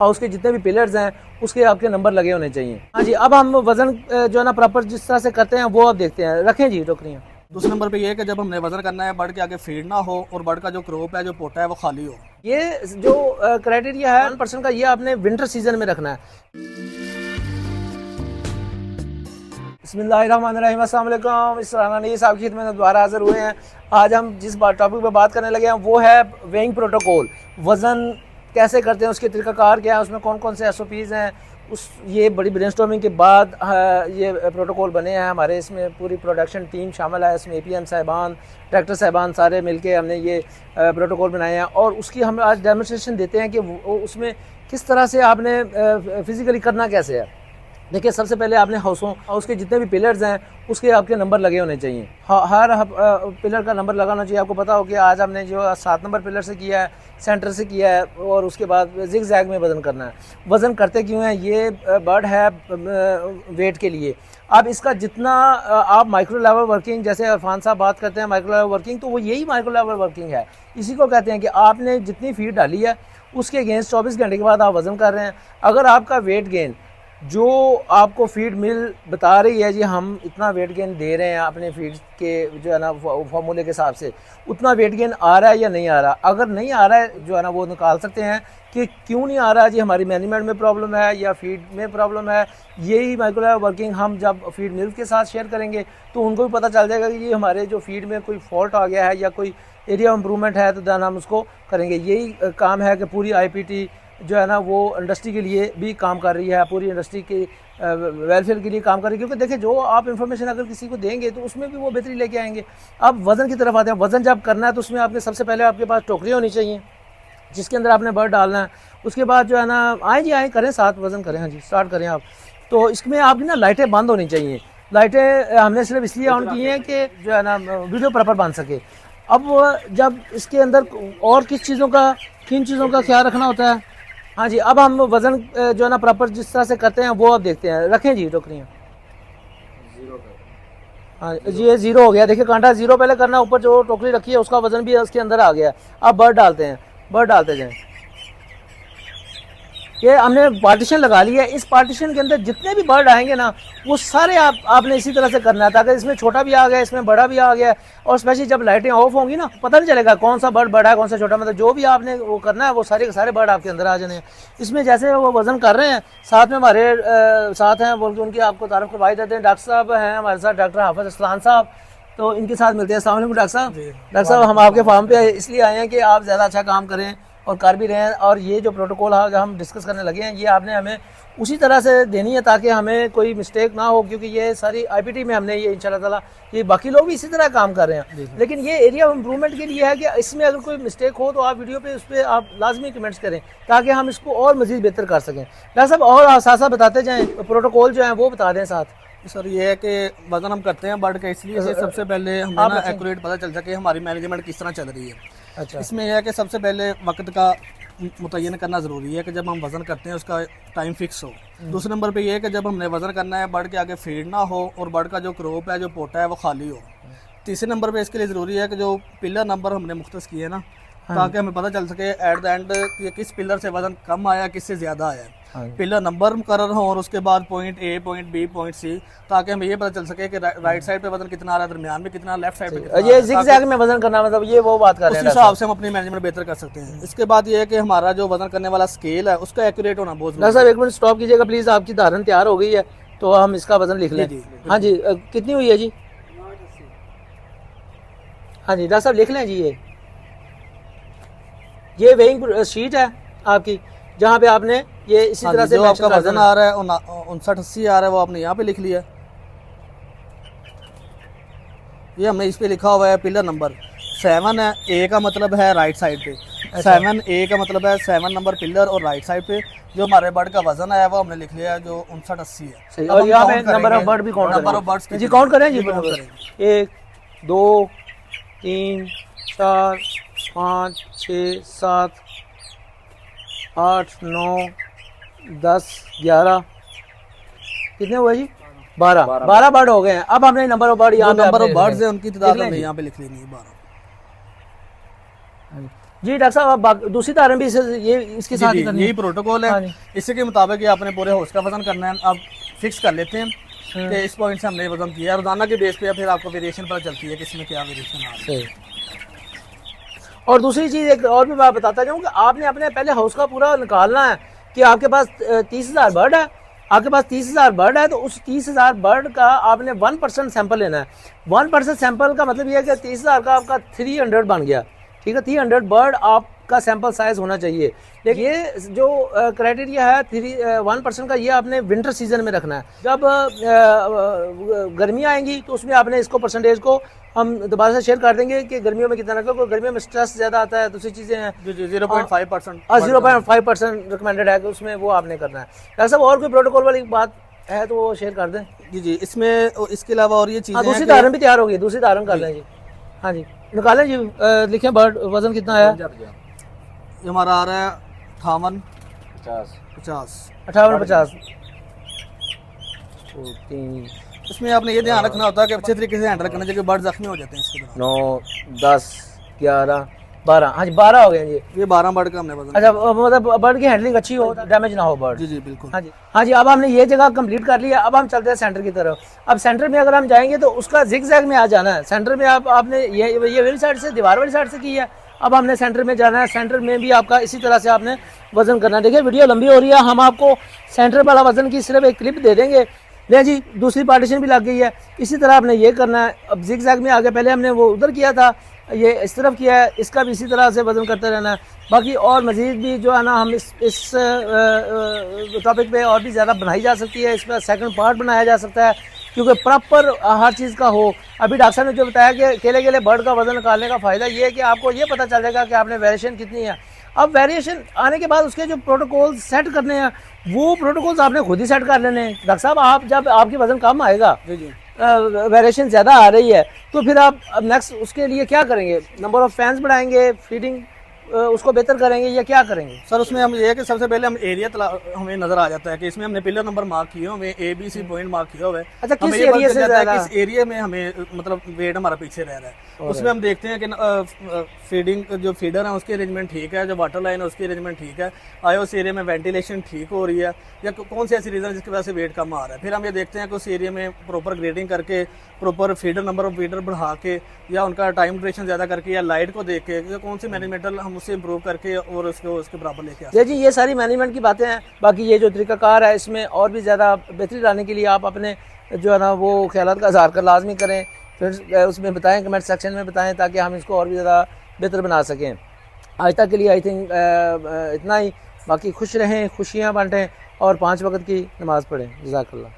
और उसके जितने भी पिलर्स हैं उसके आपके नंबर लगे होने चाहिए। हाँ जी, अब हम वजन जो है ना प्रॉपर जिस तरह से करते हैं वो अब देखते हैं। रखें जी टोकरियाँ। दूसरे नंबर पे ये है कि जब हमने वजन करना है बर्ड के आगे फीड ना हो और बर्ड का जो क्रॉप है जो पोटा है वो खाली हो। ये जो क्राइटेरिया है 1% का, ये आपने विंटर सीजन में रखना है। बिस्मिल्लाहिर्रहमानिर्रहीम, अस्सलाम वालेकुम। इस राना साहब की खिदमत में दोबारा हाजिर हुए हैं। आज हम जिस टॉपिक पर बात करने लगे हैं वो है वेइंग प्रोटोकॉल। वज़न कैसे करते हैं, उसके तरीक़ाकार क्या है, उसमें कौन कौन से SOPs हैं। ये बड़ी ब्रेनस्टॉर्मिंग के बाद ये प्रोटोकॉल बने हैं हमारे। इसमें पूरी प्रोडक्शन टीम शामिल है, इसमें APM साहिबान, डायरेक्टर साहिबान सारे मिलके हमने ये प्रोटोकॉल बनाए हैं। और उसकी हम आज डेमोन्स्ट्रेशन देते हैं कि उसमें किस तरह से आपने फ़िज़िकली करना कैसे है। देखिए, सबसे पहले आपने हाउस के जितने भी पिलर्स हैं उसके आपके नंबर लगे होने चाहिए। हर पिलर का नंबर लगाना चाहिए। आपको पता हो कि आज हमने जो 7 नंबर पिलर से किया है, सेंटर से किया है, और उसके बाद जिग जैग में वज़न करना है। वज़न करते क्यों है? ये बर्ड है वेट के लिए। अब इसका जितना आप माइक्रो लेवल वर्किंग, जैसे इरफान साहब बात करते हैं माइक्रो लेवल वर्किंग, तो वो यही माइक्रो लेवल वर्किंग है। इसी को कहते हैं कि आपने जितनी फीड डाली है उसके अगेंस्ट 24 घंटे के बाद आप वज़न कर रहे हैं। अगर आपका वेट गेन जो आपको फीड मिल बता रही है, जी हम इतना वेट गेन दे रहे हैं अपने फीड के जो है ना फॉर्मूले के हिसाब से, उतना वेट गेन आ रहा है या नहीं आ रहा। अगर नहीं आ रहा है जो है ना वो निकाल सकते हैं कि क्यों नहीं आ रहा है। जी हमारी मैनेजमेंट में प्रॉब्लम है या फीड में प्रॉब्लम है। यही माइक्रो वर्किंग हम जब फीड मिल्क के साथ शेयर करेंगे तो उनको भी पता चल जाएगा कि ये हमारे जो फीड में कोई फॉल्ट आ गया है या कोई एरिया इम्प्रूवमेंट है, तो देन हम उसको करेंगे। यही काम है कि पूरी IPT जो है ना वो इंडस्ट्री के लिए भी काम कर रही है, पूरी इंडस्ट्री के वेलफेयर के लिए काम कर रही है। क्योंकि देखिए, जो आप इन्फॉर्मेशन अगर किसी को देंगे तो उसमें भी वो बेहतरी लेके आएंगे। अब वज़न की तरफ आते हैं। वज़न जब करना है तो उसमें आपने सबसे पहले आपके पास टोकरी होनी चाहिए जिसके अंदर आपने बर्ड डालना है। उसके बाद जो है ना आए जी आए करें, साथ वज़न करें। हाँ जी, स्टार्ट करें आप। तो इसमें आपकी ना लाइटें बंद होनी चाहिए। लाइटें हमने सिर्फ इसलिए ऑन की हैं कि जो है ना वीडियो प्रॉपर बन सके। अब जब इसके अंदर और किन चीज़ों का ख्याल रखना होता है। हाँ जी, अब हम वज़न जो है ना प्रॉपर जिस तरह से करते हैं वो अब देखते हैं। रखें जी टोकरियाँ। हाँ जी, ये 0 हो गया। देखिए, कांटा 0 पहले करना, ऊपर जो टोकरी रखी है उसका वज़न भी उसके अंदर आ गया। अब बर्ड डालते हैं, बर्ड डालते जाएँ। ये हमने पार्टीशन लगा लिया है। इस पार्टीशन के अंदर जितने भी बर्ड आएंगे ना वो सारे आपने इसी तरह से करना है, ताकि इसमें छोटा भी आ गया, इसमें बड़ा भी आ गया। और स्पेशली जब लाइटें ऑफ होंगी ना, पता नहीं चलेगा कौन सा बर्ड बड़ा है कौन सा छोटा। मतलब जो भी आपने वो करना है वो सारे के सारे बर्ड आपके अंदर आ जाने हैं। इसमें जैसे वो वज़न कर रहे हैं, साथ में हमारे साथ हैं, बोल के उनकी आपको तारीफ करवाई देते हैं। डॉक्टर साहब हैं हमारे साथ, डॉक्टर हाफिज अस्लान साहब, तो इनके साथ मिलते हैं। अस्सलाम वालेकुम डॉक्टर साहब। डॉक्टर साहब, हम आपके फार्म पे इसलिए आए हैं कि आप ज़्यादा अच्छा काम करें और कर भी रहे हैं। और ये जो प्रोटोकॉल हम डिस्कस करने लगे हैं, ये आपने हमें उसी तरह से देनी है ताकि हमें कोई मिस्टेक ना हो। क्योंकि ये सारी IPT में हमने ये इंशाल्लाह ताला, ये बाकी लोग भी इसी तरह काम कर रहे हैं, लेकिन ये एरिया ऑफ इम्प्रूवमेंट के लिए है कि इसमें अगर कोई मिस्टेक हो तो आप वीडियो पे उस पर आप लाजमी कमेंट्स करें ताकि हम इसको और मज़ीद बेहतर कर सकें। डॉक्टर साहब, और साथ साथ बताते जाएँ, प्रोटोकॉल जो है वो बता दें साथ। सर ये है कि वजन हम करते हैं बर्ड का इसलिए कि सबसे पहले हमें ना एक्यूरेट पता चल सके हमारी मैनेजमेंट किस तरह चल रही है। अच्छा, इसमें यह है कि सबसे पहले वक्त का मुतय्यन करना ज़रूरी है कि जब हम वज़न करते हैं उसका टाइम फिक्स हो। दूसरे नंबर पे ये है कि जब हमने वज़न करना है बर्ड के आगे फीड ना हो और बर्ड का जो क्रॉप है जो पोटा है वो खाली हो। तीसरे नंबर पे इसके लिए ज़रूरी है कि जो पिलर नंबर हमने मुख्तस किए ना, ताकि हमें पता चल सके एट द एंड कि किस पिलर से वज़न कम आया किससे ज़्यादा आया है। पिलर नंबर मुकर्रर हो और उसके बाद point A, point B, point C, ताकि हमें ये पता चल सके कि राइट साइड पे वजन कितना आ रहा है, दरमियान में कितना, लेफ्ट साइड पे कितना। ये जिग-जैग में वज़न करना, मतलब ये वो बात कर रहे हैं। उस हिसाब से हम अपनी मैनेजमेंट बेहतर कर सकते हैं। इसके बाद ये है कि हमारा जो वजन करने वाला स्केल है उसका एक्यूरेट होना बहुत डॉक्टर साहब, एक मिनट स्टॉप कीजिएगा प्लीज़। आपकी धारण तैयार हो गई है तो हम इसका वज़न लिख लें। हाँ जी, कितनी हुई है जी? हाँ जी डॉक्टर साहब, लिख लें जी। ये वेइंग शीट है आपकी, जहाँ पे आपने ये इसी तरह से जो आपका वजन आ रहा है 5980 आ रहा है वो आपने यहाँ पे लिख लिया। ये हमने इस पे लिखा हुआ है पिलर नंबर 7 है। A का मतलब है राइट साइड पे, 7A का मतलब है 7 नंबर पिलर और राइट साइड पे जो हमारे बर्ड का वजन आया वो हमने लिख लिया है जो 5980 है। सही। और यहाँ पे नंबर ऑफ बर्ड भी काउंट नंबर ऑफ बर्ड्स जी काउंट करें जी। 1 2 3 4 5 6 7 8 9 10 11 कितने हुए जी? 12 बर्ड हो गए हैं। अब हमने नंबर ऑफ बर्ड यहाँ नंबर ऑफ बर्ड्स है उनकी तादाद हमने यहाँ पे लिख लेनी है 12। जी डॉक्टर साहब, अब दूसरी तारें भी ये इसके साथ ही करनी यही प्रोटोकॉल हाँ है। जी। इसी के मुताबिक ये आपने पूरे हाउस का वजन करना है। अब फिक्स कर लेते हैं कि इस पॉइंट से हमने वजन किया है, रोजाना के बेस पे फिर आपको वेरिएशन पता चलती है कि इसमें क्या वेरिएशन आ रही है। सही। और दूसरी चीज़ एक और भी बात बताता जाऊँ कि आपने अपने पहले हाउस का पूरा निकालना है कि आपके पास 30,000 बर्ड है। आपके पास 30,000 बर्ड है तो उस 30,000 बर्ड का आपने 1% सैंपल लेना है। 1% सैंपल का मतलब ये है कि 30,000 का आपका 300 बन गया। ठीक है, 300 बर्ड आपका सैंपल साइज होना चाहिए। लेकिन ये जो क्राइटेरिया है 1% का, ये आपने विंटर सीजन में रखना है। जब गर्मियाँ आएंगी तो उसमें आपने इसको परसेंटेज को हम दोबारा से शेयर कर देंगे कि गर्मियों में कितना रखो, क्योंकि गर्मियों में स्ट्रेस ज़्यादा आता है, दूसरी चीज़ें हैं। जी जी 0.5%। 0.5% रिकमेंडेड है कि उसमें वो आपने करना है। डॉक्टर साहब और कोई प्रोटोकॉल वाली बात है तो वो शेयर कर दें। जी जी इसमें इसके अलावा और ये हाँ, चीज़ें दूसरी धारण भी तैयार होगी, दूसरी धारण कर लें जी। हाँ जी, निकालें जी। लिखें बर्ड वजन कितना आया? ये हमारा आ रहा है 58 50। 58-50। इसमें आपने ये ध्यान रखना होता है कि अच्छे तरीके से हैंडल करना चाहिए, बर्ड जख्मी हो जाते हैं इसके दौरान। 9, 10, 11, 12। हाँ जी, 12 हो गए जी। ये 12 बर्ड का हमने वजन। अच्छा, मतलब बर्ड की हैंडलिंग अच्छी हो, डैमेज ना हो बर्ड। जी जी बिल्कुल। हाँ जी, हाँ जी। अब हमने ये जगह कंप्लीट कर लिया, अब हम चलते हैं सेंटर की तरफ। अब सेंटर में अगर हम जाएंगे तो उसका जिग-जैग में आ जाना है। सेंटर में आपने ये वाली साइड से, दीवार वाली साइड से की है। अब हमने सेंटर में जाना है। सेंटर में भी आपका इसी तरह से आपने वजन करना है। देखिए वीडियो लंबी हो रही है, हम आपको सेंटर वाला वजन की सिर्फ एक क्लिप दे देंगे। ले जी, दूसरी पार्टीशन भी लग गई है। इसी तरह आपने ये करना है। अब जिग-जैग में आगे, पहले हमने वो उधर किया था, ये इस तरफ किया है, इसका भी इसी तरह से वजन करते रहना है। बाकी और मज़ीद भी जो है ना, हम इस टॉपिक पे और भी ज़्यादा बनाई जा सकती है। इसका सेकंड पार्ट बनाया जा सकता है, क्योंकि प्रॉपर हर चीज़ का हो। अभी डॉक्टर साहब ने जो बताया कि केले केले बर्ड का वजन निकालने का फ़ायदा ये है कि आपको ये पता चल जाएगा कि आपने वेरिएशन कितनी है। अब वेरिएशन आने के बाद उसके जो प्रोटोकॉल सेट करने हैं, वो प्रोटोकॉल्स आपने खुद ही सेट कर लेने हैं। डॉक्टर साहब, आप जब आपकी वजन कम आएगा, जी जी वेरिएशन ज़्यादा आ रही है, तो फिर आप नेक्स्ट उसके लिए क्या करेंगे? नंबर ऑफ फैंस बढ़ाएंगे, फीडिंग उसको बेहतर करेंगे, या क्या करेंगे? सर उसमें हम ये है कि सबसे पहले हम एरिया हमें नजर आ जाता है कि इसमें हमने पिलर नंबर मार्क किए हुए, ABC पॉइंट मार्क किया हुआ है। अच्छा, किस हमें ये पता एरिया चल से जाता है कि ज़्यादा? इस एरिया में हमें मतलब वेट हमारा पीछे रह रहा है। उसमें हम देखते हैं कि फीडिंग जो फीडर है उसकी अरेंजमेंट ठीक है, जो वाटर लाइन है उसकी अरेंजमेंट ठीक है, आया उस एरिया में वेंटिलेशन ठीक हो रही है, या कौन सी ऐसी रीज़न जिसकी वजह से वेट कम आ रहा है। फिर हम ये देखते हैं कि उस एरिया में प्रॉपर ग्रेडिंग करके, proper feeder number of feeder बढ़ा के, या उनका टाइम ड्यूरेशन ज़्यादा करके, या लाइट को देख के, या कौन सी मैनेजमेंटल हम उससे इम्प्रूव करके और उसको उसके बराबर लेके आ। जी, ये सारी मैनेजमेंट की बातें हैं। बाकी ये जो तरीकाकार है, इसमें और भी ज़्यादा बेहतरी लाने के लिए आप अपने जो है ना वो ख्यालात का इज़हार कर लाजमी करें। फिर उसमें बताएं, कमेंट सेक्शन में बताएं, ताकि हम इसको और भी ज़्यादा बेहतर बना सकें। आज तक के लिए आई थिंक इतना ही। बाकी खुश रहें, खुशियाँ बांटें और 5 वक्त की नमाज़ पढ़ें। जज़ाकल्लाह।